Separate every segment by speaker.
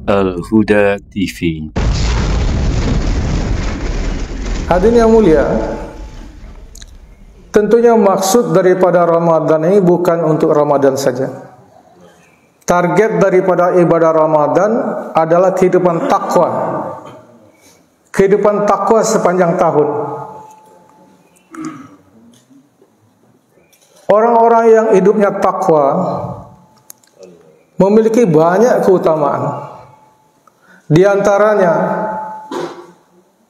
Speaker 1: Al-Huda TV.
Speaker 2: Hadirin yang mulia, tentunya maksud daripada Ramadan ini bukan untuk Ramadan saja. Target daripada ibadah Ramadan adalah kehidupan takwa. Kehidupan takwa sepanjang tahun. Orang-orang yang hidupnya takwa memiliki banyak keutamaan. Di antaranya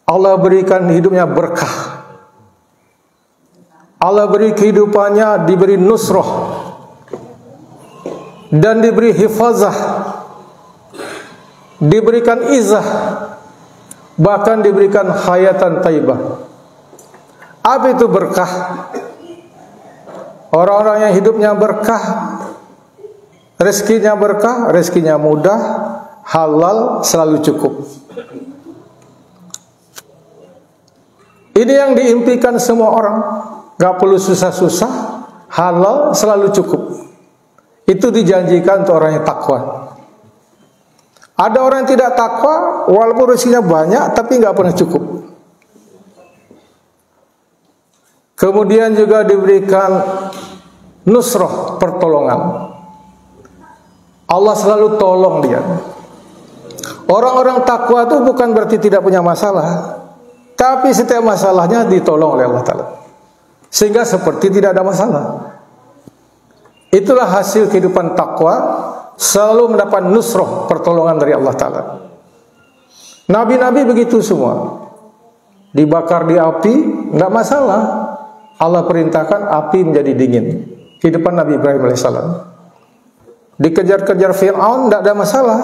Speaker 2: Allah berikan hidupnya berkah. Allah beri kehidupannya, diberi nusrah dan diberi hifazah, diberikan izah, bahkan diberikan hayatan taibah. Apa itu berkah? Orang-orang yang hidupnya berkah, rezekinya berkah, rezekinya mudah, halal, selalu cukup. Ini yang diimpikan semua orang. Gak perlu susah-susah, halal, selalu cukup. Itu dijanjikan untuk orang yang takwa. Ada orang yang tidak takwa, walaupun rezekinya banyak, tapi gak pernah cukup. Kemudian juga diberikan nusrah, pertolongan. Allah selalu tolong dia. Orang-orang takwa itu bukan berarti tidak punya masalah, tapi setiap masalahnya ditolong oleh Allah Ta'ala, sehingga seperti tidak ada masalah. Itulah hasil kehidupan takwa, selalu mendapat nusrah, pertolongan dari Allah Ta'ala. Nabi-nabi begitu semua. Dibakar di api, tidak masalah. Allah perintahkan api menjadi dingin. Kehidupan Nabi Ibrahim alaihissalam. Dikejar-kejar Fir'aun, tidak ada masalah.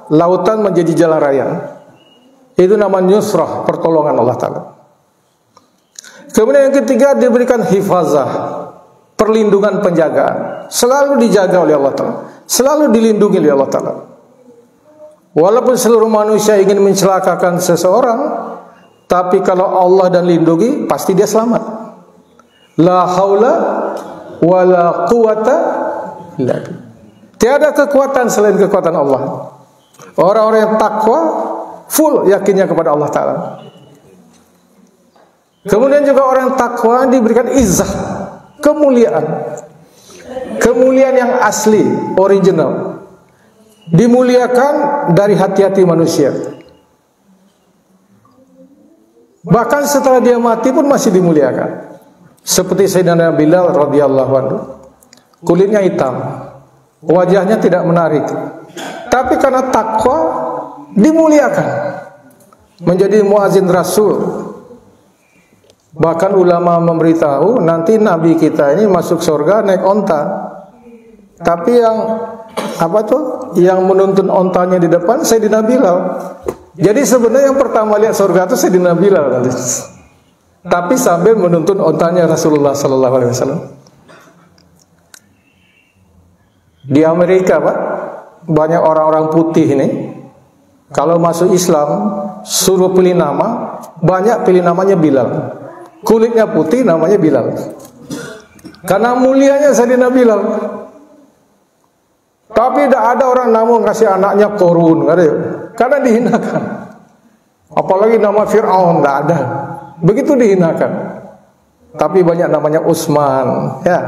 Speaker 2: Lautan menjadi jalan raya. Itu namanya nusrah, pertolongan Allah Ta'ala. Kemudian yang ketiga, diberikan hifazah, perlindungan, penjagaan. Selalu dijaga oleh Allah Ta'ala, selalu dilindungi oleh Allah Ta'ala. Walaupun seluruh manusia ingin mencelakakan seseorang, tapi kalau Allah dan lindungi, pasti dia selamat. La haula wa la quwata illa billah. Tiada kekuatan selain kekuatan Allah. Orang-orang yang takwa full yakinnya kepada Allah Ta'ala. Kemudian juga orang takwa diberikan izzah, kemuliaan. Kemuliaan yang asli, original. Dimuliakan dari hati-hati manusia. Bahkan setelah dia mati pun masih dimuliakan. Seperti Sayyidina Bilal radhiyallahu anhu. Kulitnya hitam, wajahnya tidak menarik, tapi karena takwa dimuliakan, menjadi muazin Rasul. Bahkan ulama memberitahu nanti Nabi kita ini masuk surga naik onta, tapi yang yang menuntun ontanya di depan Sayyidina Bilal. Jadi sebenarnya yang pertama lihat surga itu Sayyidina Bilal nanti, tapi sambil menuntun ontanya Rasulullah Sallallahu Alaihi Wasallam. Di Amerika, Pak, banyak orang-orang putih ini. Kalau masuk Islam, suruh pilih nama, banyak pilih namanya Bilal. Kulitnya putih, namanya Bilal. Karena mulianya Sayyidina Bilal. Tapi tidak ada orang namun kasih anaknya Korun, karena dihinakan. Apalagi nama Fir'aun, tidak ada. Begitu dihinakan. Tapi banyak namanya Utsman, ya,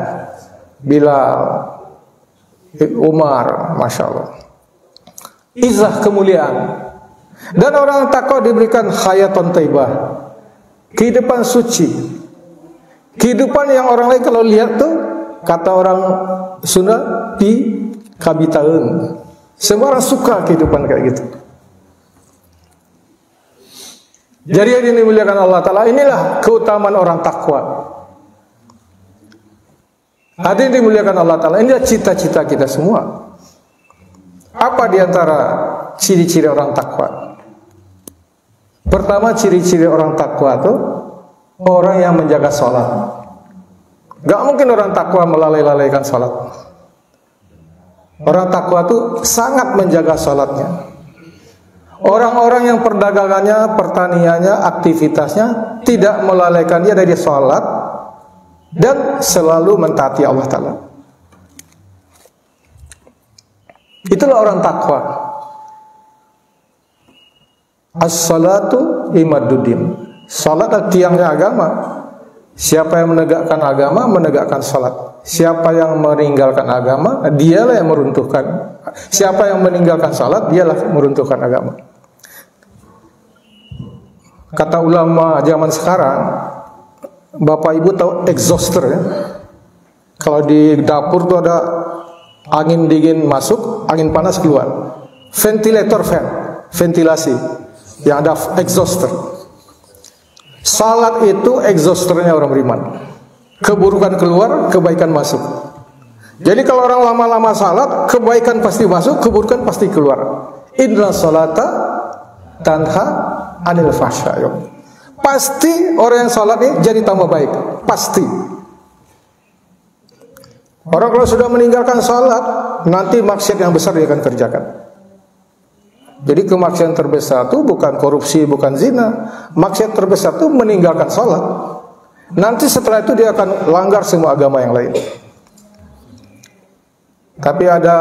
Speaker 2: Bilal, Umar, masya Allah. Izzah, kemuliaan. Dan orang takwa diberikan hayatun taibah, kehidupan suci, kehidupan yang orang lain kalau lihat tuh, kata orang Sunda, pi kabitaeun. Semua orang suka kehidupan kayak gitu. Jadi yang dimuliakan Allah Ta'ala, inilah keutamaan orang takwa. Hadirin dimuliakan Allah Ta'ala, inilah cita-cita kita semua. Apa diantara ciri-ciri orang takwa? Pertama, ciri-ciri orang takwa itu orang yang menjaga sholat. Gak mungkin orang takwa melalaikan sholat. Orang takwa itu sangat menjaga sholatnya. Orang-orang yang perdagangannya, pertaniannya, aktivitasnya tidak melalaikan dia dari sholat dan selalu mentaati Allah Ta'ala. Itulah orang takwa. As-salatu imaduddin. Salat adalah tiangnya agama. Siapa yang menegakkan agama, menegakkan salat. Siapa yang meninggalkan agama, dialah yang meruntuhkan. Siapa yang meninggalkan salat, dialah meruntuhkan agama. Kata ulama zaman sekarang, Bapak Ibu tahu exhauster ya? Kalau di dapur tuh ada angin dingin masuk, angin panas keluar. Ventilator fan, ventilasi yang ada exhauster. Salat itu exhausternya orang beriman. Keburukan keluar, kebaikan masuk. Jadi kalau orang lama-lama salat, kebaikan pasti masuk, keburukan pasti keluar. Inna salata tanha anil fahsya. Pasti orang yang salat ini jadi tambah baik, pasti. Orang kalau sudah meninggalkan salat, nanti maksiat yang besar dia akan kerjakan. Jadi kemaksiatan terbesar itu bukan korupsi, bukan zina. Maksiat terbesar itu meninggalkan salat. Nanti setelah itu dia akan langgar semua agama yang lain. Tapi ada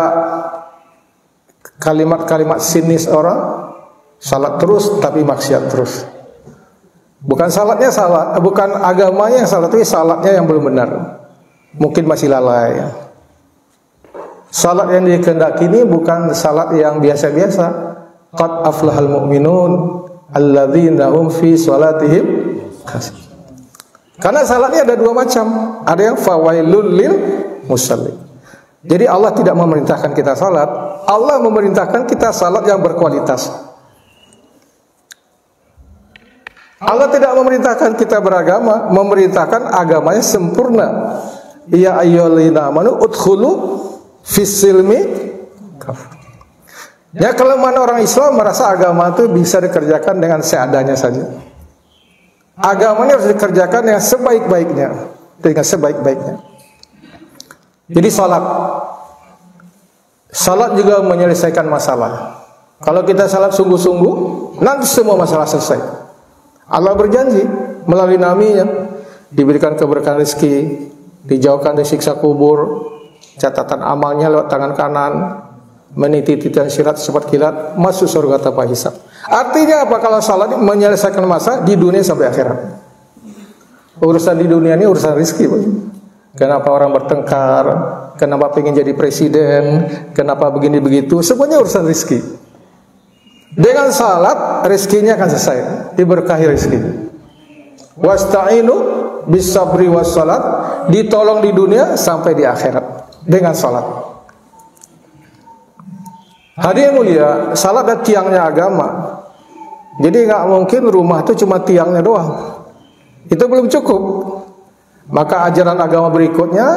Speaker 2: kalimat-kalimat sinis orang, salat terus tapi maksiat terus. Bukan salatnya salah, bukan agamanya yang salah, tapi salatnya yang belum benar. Mungkin masih lalai. Salat yang dikehendaki ini bukan salat yang biasa-biasa. Qad aflahal mu'minun alladzina hum fi salatihim khashi'un. Karena salatnya ada dua macam. Ada yang fawailul lil musallin. Jadi Allah tidak memerintahkan kita salat, Allah memerintahkan kita salat yang berkualitas. Allah tidak memerintahkan kita beragama, memerintahkan agamanya sempurna. Ya ayyuhalladzina amanu udkhulu fis-silmi kaf. Ya, kelemahan orang Islam merasa agama itu bisa dikerjakan dengan seadanya saja. Agamanya harus dikerjakan dengan sebaik-baiknya, dengan sebaik-baiknya. Jadi salat juga menyelesaikan masalah. Kalau kita salat sungguh-sungguh, nanti semua masalah selesai. Allah berjanji melalui nabinya diberikan keberkahan rezeki, dijauhkan dari siksa kubur, catatan amalnya lewat tangan kanan, meniti titian sirat secepat kilat, masuk surga tanpa hisab. Artinya apa? Kalau salat menyelesaikan masalah di dunia sampai akhirat. Urusan di dunia ini urusan rezeki. Kenapa orang bertengkar? Kenapa pengen jadi presiden? Kenapa begini begitu? Semuanya urusan rezeki. Dengan salat rezekinya akan selesai, diberkahi rezeki. Wasta'inu bisabri wassalat, ditolong di dunia sampai di akhirat dengan salat. Hadirin mulia, salat adalah tiangnya agama. Jadi nggak mungkin rumah itu cuma tiangnya doang. Itu belum cukup. Maka ajaran agama berikutnya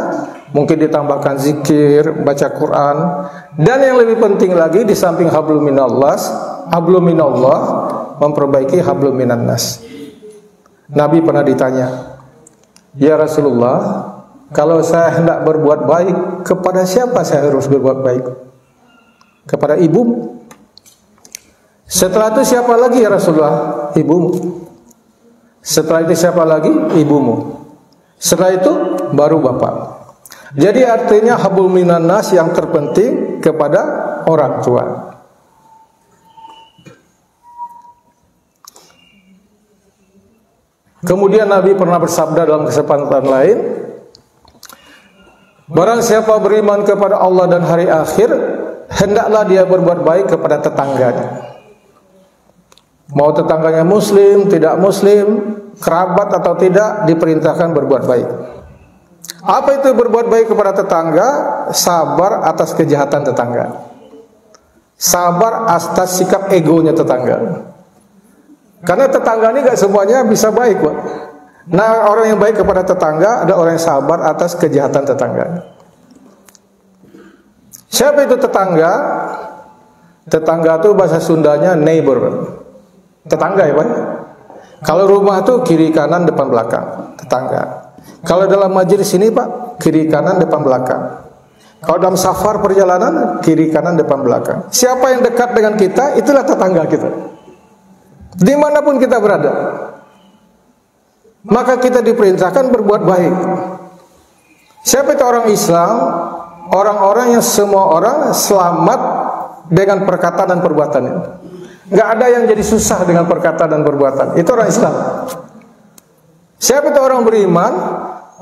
Speaker 2: mungkin ditambahkan zikir, baca Quran, dan yang lebih penting lagi di samping hablum minallah, memperbaiki hablum minannas. Nabi pernah ditanya, "Ya Rasulullah, kalau saya hendak berbuat baik, kepada siapa saya harus berbuat baik?" Kepada ibumu. Setelah itu siapa lagi ya Rasulullah? Ibumu. Setelah itu siapa lagi? Ibumu. Setelah itu baru bapak. Jadi artinya hablum minannas yang terpenting kepada orang tua. Kemudian Nabi pernah bersabda dalam kesempatan lain, barang siapa beriman kepada Allah dan hari akhir, hendaklah dia berbuat baik kepada tetangganya. Mau tetangganya muslim, tidak muslim, kerabat atau tidak, diperintahkan berbuat baik. Apa itu berbuat baik kepada tetangga? Sabar atas kejahatan tetangga. Sabar atas sikap egonya tetangga. Karena tetangga ini gak semuanya bisa baik, Pak. Nah, orang yang baik kepada tetangga ada orang yang sabar atas kejahatan tetangga. Siapa itu tetangga? Tetangga itu bahasa Sundanya neighbor. Tetangga ya Pak. Kalau rumah itu kiri kanan depan belakang, tetangga. Kalau dalam majelis ini Pak, kiri kanan depan belakang. Kalau dalam safar perjalanan, kiri kanan depan belakang. Siapa yang dekat dengan kita, itulah tetangga kita. Dimanapun kita berada, maka kita diperintahkan berbuat baik. Siapa itu orang Islam? Orang-orang yang semua orang selamat dengan perkataan dan perbuatannya. Nggak ada yang jadi susah dengan perkataan dan perbuatan. Itu orang Islam. Siapa itu orang beriman?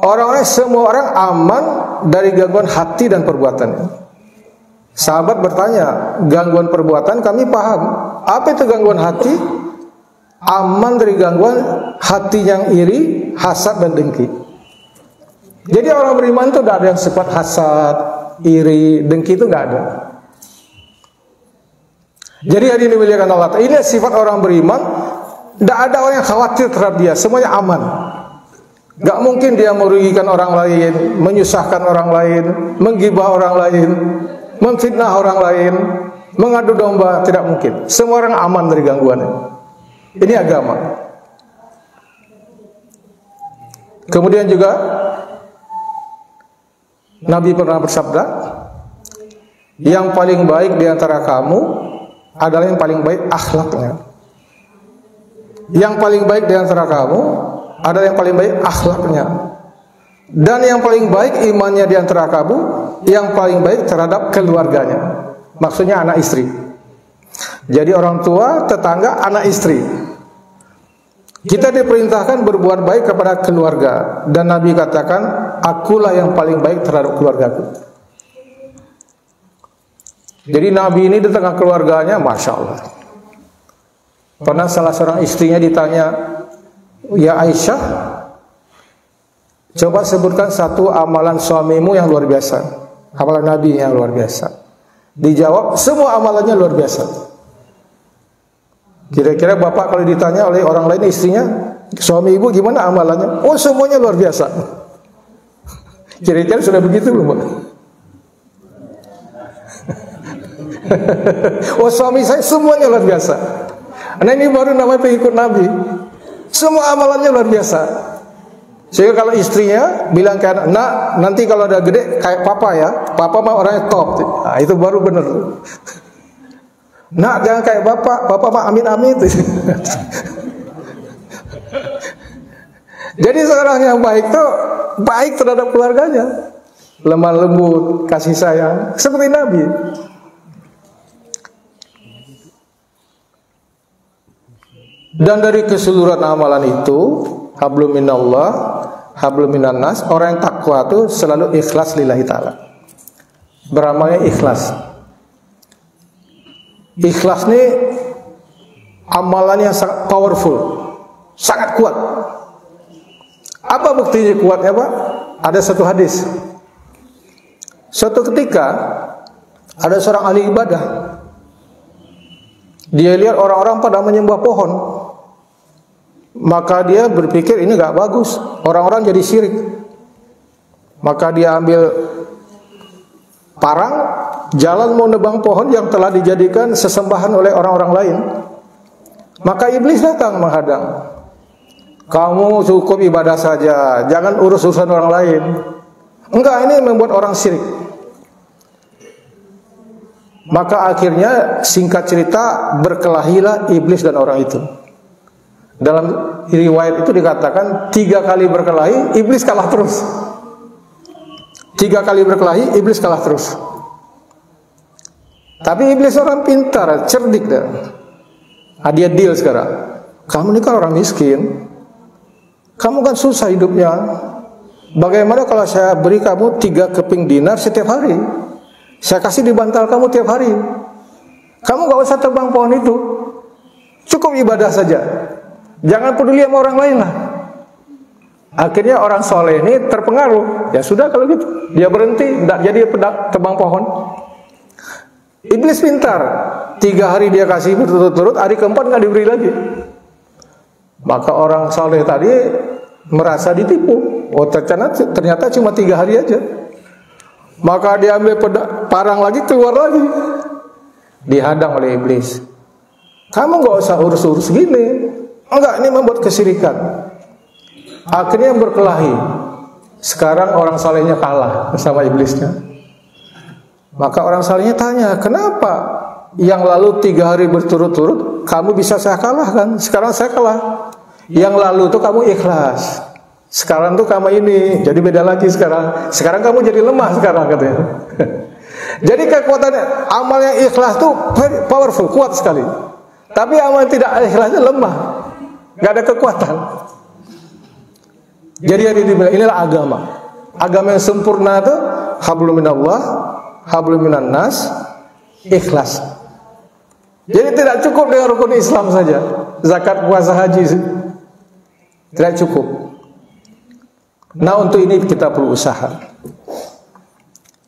Speaker 2: Orang-orang, semua orang aman dari gangguan hati dan perbuatan. Sahabat bertanya, gangguan perbuatan kami paham. Apa itu gangguan hati? Aman dari gangguan hati yang iri, hasad dan dengki. Jadi orang beriman itu tidak ada yang sifat hasad, iri, dengki, itu nggak ada. Jadi hari ini dimuliakan Allah. Ini sifat orang beriman. Tidak ada orang yang khawatir terhadap dia. Semuanya aman. Gak mungkin dia merugikan orang lain, menyusahkan orang lain, menggibah orang lain, memfitnah orang lain, mengadu domba. Tidak mungkin. Semua orang aman dari gangguan. Ini agama. Kemudian juga Nabi pernah bersabda, yang paling baik di antara kamu adalah yang paling baik akhlaknya. Yang paling baik di antara kamu adalah yang paling baik akhlaknya. Dan yang paling baik imannya di antara kamu, yang paling baik terhadap keluarganya. Maksudnya anak istri. Jadi orang tua, tetangga, anak istri. Kita diperintahkan berbuat baik kepada keluarga. Dan Nabi katakan, akulah yang paling baik terhadap keluargaku. Jadi Nabi ini di tengah keluarganya, Masya Allah. Pernah salah seorang istrinya ditanya, ya Aisyah, coba sebutkan satu amalan suamimu yang luar biasa. Amalan Nabi yang luar biasa. Dijawab, semua amalannya luar biasa. Kira-kira bapak kalau ditanya oleh orang lain istrinya, suami ibu gimana amalannya? Oh semuanya luar biasa. Kira-kira sudah begitu belum, Pak? Oh suami saya semuanya luar biasa. Nah ini baru namanya pengikut Nabi. Semua amalannya luar biasa. Sehingga kalau istrinya bilang ke anak, nak nanti kalau udah gede kayak papa ya, papa mah orangnya top. Nah, itu baru bener. Nak jangan kayak bapak, papa mah amit-amit. Jadi seorang yang baik tuh baik terhadap keluarganya, lemah lembut, kasih sayang, seperti Nabi. Dan dari keseluruhan amalan itu, hablum minallah, hablum minannas, orang yang takwa itu selalu ikhlas lillahi ta'ala. Beramalnya ikhlas. Ikhlas ini amalan yang sangat powerful, sangat kuat. Apa buktinya kuatnya, Pak? Ada satu hadis. Suatu ketika ada seorang ahli ibadah. Dia lihat orang-orang pada menyembah pohon. Maka dia berpikir ini gak bagus, orang-orang jadi syirik. Maka dia ambil parang, jalan mau nebang pohon yang telah dijadikan sesembahan oleh orang-orang lain. Maka iblis datang menghadang. Kamu cukup ibadah saja, jangan urus urusan orang lain. Enggak, ini membuat orang syirik. Maka akhirnya singkat cerita berkelahilah iblis dan orang itu. Dalam riwayat itu dikatakan 3 kali berkelahi, iblis kalah terus. 3 kali berkelahi, iblis kalah terus. Tapi iblis orang pintar, cerdik dah. Dia deal sekarang. Kamu ini kan orang miskin, kamu kan susah hidupnya. Bagaimana kalau saya beri kamu 3 keping dinar setiap hari? Saya kasih di bantal kamu tiap hari. Kamu gak usah tebang pohon itu, cukup ibadah saja. Jangan peduli sama orang lain lah. Akhirnya orang soleh ini terpengaruh. Ya sudah kalau gitu, dia berhenti, tidak jadi tebang pohon. Iblis pintar. 3 hari dia kasih berturut-turut, hari keempat nggak diberi lagi. Maka orang soleh tadi merasa ditipu. Oh ternyata cuma 3 hari aja. Maka dia ambil parang lagi, keluar lagi. Dihadang oleh iblis. Kamu nggak usah urus-urus gini. Enggak, ini membuat kesyirikan. Akhirnya berkelahi. Sekarang orang salehnya kalah bersama iblisnya. Maka orang salehnya tanya, kenapa yang lalu 3 hari berturut-turut kamu bisa saya kalahkan, sekarang saya kalah. Yang lalu tuh kamu ikhlas, sekarang tuh kamu ini, jadi beda lagi sekarang. Sekarang kamu jadi lemah sekarang katanya. Jadi kekuatan amal yang ikhlas tuh very powerful, kuat sekali. Tapi amal tidak ikhlasnya lemah, nggak ada kekuatan. Jadi hari dibilang inilah agama. Agama yang sempurna itu hablum minallah, hablum minan nas, ikhlas. Jadi tidak cukup dengan rukun Islam saja, zakat, puasa, haji, tidak cukup. Nah, untuk ini kita perlu usaha.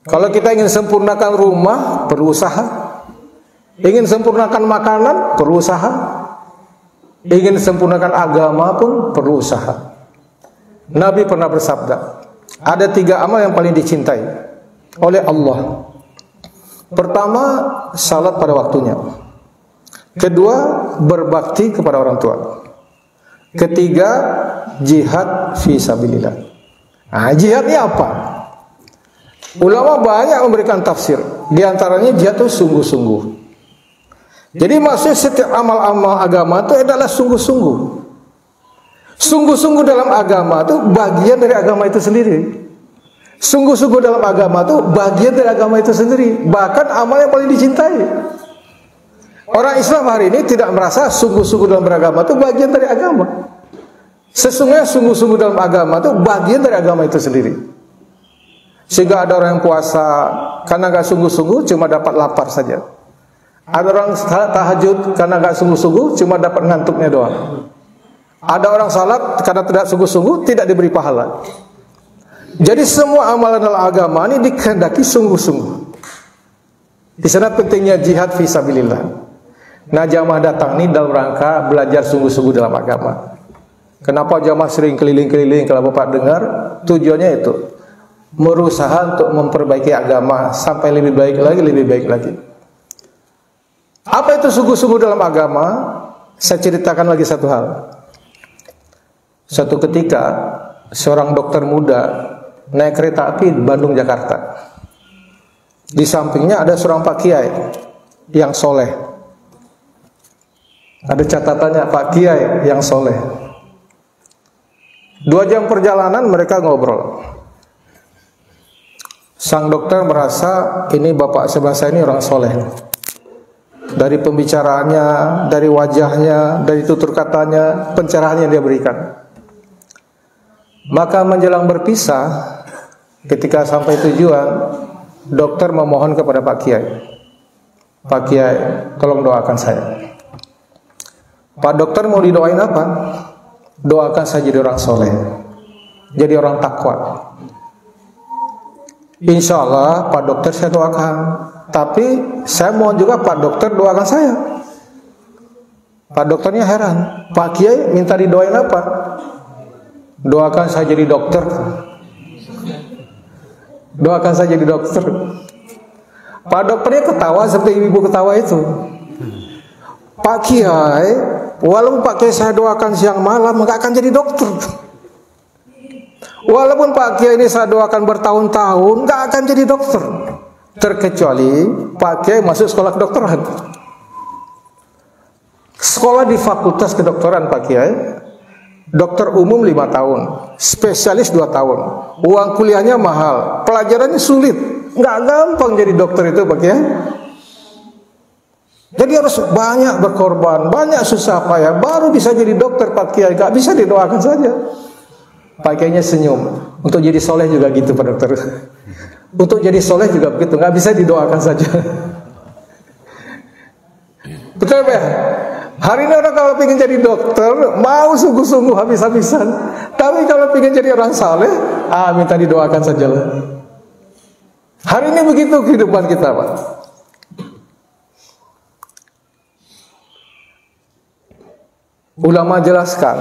Speaker 2: Kalau kita ingin sempurnakan rumah, perlu usaha. Ingin sempurnakan makanan, perlu usaha. Ingin sempurnakan agama pun perlu usaha. Nabi pernah bersabda, ada 3 amal yang paling dicintai oleh Allah. Pertama, salat pada waktunya. Kedua, berbakti kepada orang tua. Ketiga, jihad fi sabilillah. Nah, jihad ini apa? Ulama banyak memberikan tafsir. Di antaranya jihad itu sungguh-sungguh. Jadi maksudnya setiap amal-amal agama itu adalah sungguh-sungguh. Sungguh-sungguh dalam agama itu bagian dari agama itu sendiri. Sungguh-sungguh dalam agama itu bagian dari agama itu sendiri. Bahkan amal yang paling dicintai. Orang Islam hari ini tidak merasa sungguh-sungguh dalam beragama itu bagian dari agama. Sesungguhnya sungguh-sungguh dalam agama itu bagian dari agama itu sendiri. Sehingga ada orang yang puasa karena gak sungguh-sungguh cuma dapat lapar saja. Ada orang tahajud karena gak sungguh-sungguh cuma dapat ngantuknya doang. Ada orang salat karena tidak sungguh-sungguh tidak diberi pahala. Jadi semua amalan dalam agama ini dikehendaki sungguh-sungguh. Di sana pentingnya jihad fi sabilillah. Nah, jamaah datang ini dalam rangka belajar sungguh-sungguh dalam agama. Kenapa jamaah sering keliling-keliling? Kalau Bapak dengar, tujuannya itu berusaha untuk memperbaiki agama sampai lebih baik lagi, lebih baik lagi. Apa itu sungguh-sungguh dalam agama? Saya ceritakan lagi satu hal. Suatu ketika seorang dokter muda naik kereta api Bandung Jakarta. Di sampingnya ada seorang Pak Kiai yang soleh. Ada catatannya, Pak Kiai yang soleh. 2 jam perjalanan mereka ngobrol. Sang dokter merasa ini bapak sebelah saya ini orang soleh. Dari pembicaraannya, dari wajahnya, dari tutur katanya, pencerahan yang dia berikan. Maka menjelang berpisah, ketika sampai tujuan, dokter memohon kepada Pak Kiai. Pak Kiai, tolong doakan saya. Pak dokter mau didoain apa? Doakan saya jadi orang soleh, jadi orang takwa. Insya Allah Pak dokter saya doakan. Tapi saya mohon juga Pak dokter doakan saya. Pak dokternya heran, Pak Kiai minta didoain apa? Doakan saya jadi dokter. Doakan saya jadi dokter. Pak dokternya ketawa seperti ibu ketawa itu. Pak Kiai, walaupun Pak Kiai saya doakan siang malam nggak akan jadi dokter. Walaupun Pak Kiai ini saya doakan bertahun-tahun nggak akan jadi dokter. Terkecuali Pak Kiai masuk sekolah kedokteran. Sekolah di fakultas kedokteran Pak Kiai. Dokter umum 5 tahun, spesialis 2 tahun. Uang kuliahnya mahal, pelajarannya sulit. Nggak gampang jadi dokter itu Pak Kiai. Jadi harus banyak berkorban, banyak susah payah baru bisa jadi dokter Pak Kiai. Gak bisa didoakan saja. Pak Kiainya senyum. Untuk jadi soleh juga gitu Pak dokter. Untuk jadi soleh juga begitu, gak bisa didoakan saja. Betul ya? Hari ini orang kalau ingin jadi dokter mau sungguh-sungguh habis-habisan. Tapi kalau ingin jadi orang saleh, minta didoakan saja lah. Hari ini begitu kehidupan kita Pak. Ulama jelaskan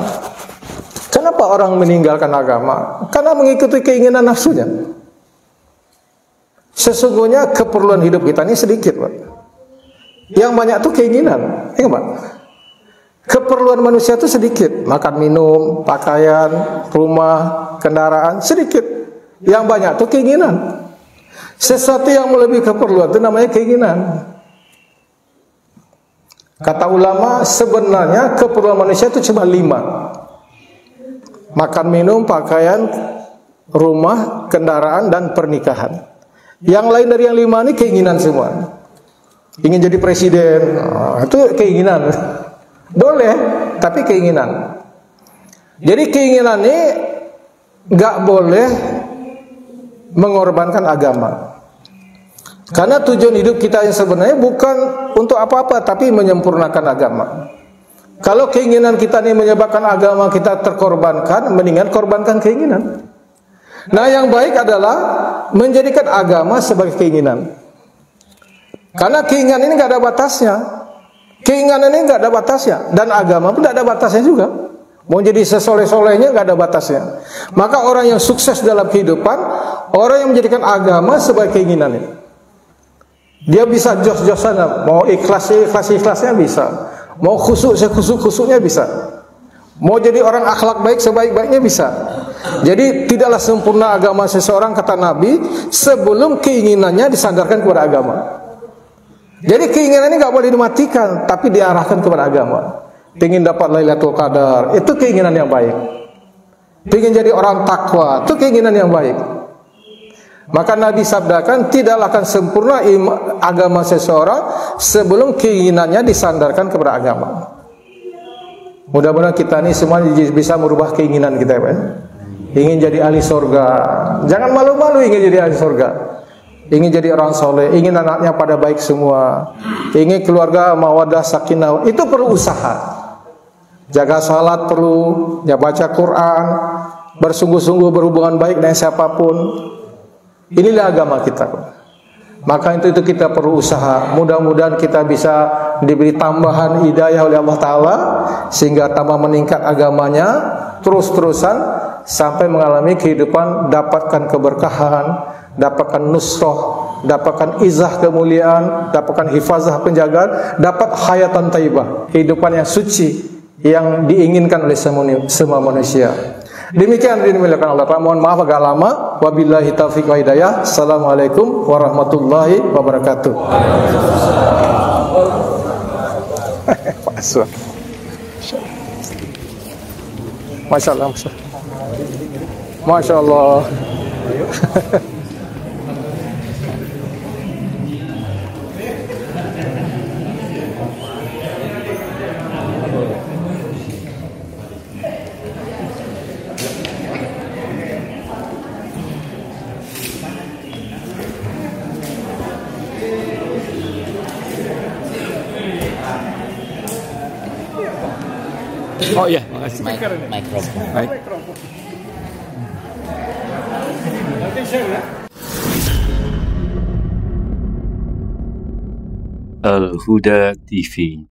Speaker 2: kenapa orang meninggalkan agama? Karena mengikuti keinginan nafsunya. Sesungguhnya keperluan hidup kita ini sedikit Pak. Yang banyak tuh keinginan, ya Pak. Keperluan manusia itu sedikit, makan minum, pakaian, rumah, kendaraan sedikit. Yang banyak tuh keinginan. Sesuatu yang melebihi keperluan itu namanya keinginan. Kata ulama sebenarnya keperluan manusia itu cuma 5. Makan minum, pakaian, rumah, kendaraan, dan pernikahan. Yang lain dari yang 5 ini keinginan semua. ingin jadi presiden, itu keinginan. Boleh, tapi keinginan. Jadi keinginan ini nggak boleh mengorbankan agama. Karena tujuan hidup kita yang sebenarnya bukan untuk apa-apa, tapi menyempurnakan agama. Kalau keinginan kita ini menyebabkan agama kita terkorbankan, mendingan korbankan keinginan. Nah, yang baik adalah menjadikan agama sebagai keinginan. Karena keinginan ini nggak ada batasnya. Keinginan ini nggak ada batasnya, dan agama pun nggak ada batasnya juga. Mau jadi sesoleh-solehnya nggak ada batasnya. Maka orang yang sukses dalam kehidupan, orang yang menjadikan agama sebagai keinginannya. Dia bisa jos-josan, mau ikhlasnya bisa, mau khusuknya bisa, mau jadi orang akhlak baik sebaik-baiknya bisa. Jadi tidaklah sempurna agama seseorang, kata Nabi, sebelum keinginannya disandarkan kepada agama. Jadi keinginan ini nggak boleh dimatikan, tapi diarahkan kepada agama. Pengen dapat Lailatul Qadar, itu keinginan yang baik. Pengen jadi orang takwa, itu keinginan yang baik. Maka Nabi sabdakan, tidaklah akan sempurna agama seseorang sebelum keinginannya disandarkan kepada agama. Mudah-mudahan kita ini semua bisa merubah keinginan kita, ya. Ingin jadi ahli surga. Jangan malu-malu ingin jadi ahli surga. Ingin jadi orang soleh, ingin anaknya pada baik semua, ingin keluarga mawaddah sakinah, itu perlu usaha. Jaga salat perlu, ya baca Quran, bersungguh-sungguh berhubungan baik dengan siapapun. Inilah agama kita. Maka itu kita perlu usaha. Mudah-mudahan kita bisa diberi tambahan hidayah oleh Allah Ta'ala, sehingga tambah meningkat agamanya terus-terusan sampai mengalami kehidupan, dapatkan keberkahan, dapatkan nusrah, dapatkan izah kemuliaan, dapatkan hifazah penjagaan, dapat hayatan thayyibah, kehidupan yang suci yang diinginkan oleh semua manusia. Demikian dimuliakan Allah. Mohon maaf agak lama. Wabillahi taufiq wa hidayah. Assalamualaikum warahmatullahi wabarakatuh. Masya Allah. Masya Allah.
Speaker 1: Oh iya, makasih.
Speaker 3: Mikrofon.
Speaker 1: Baik. Al Huda TV.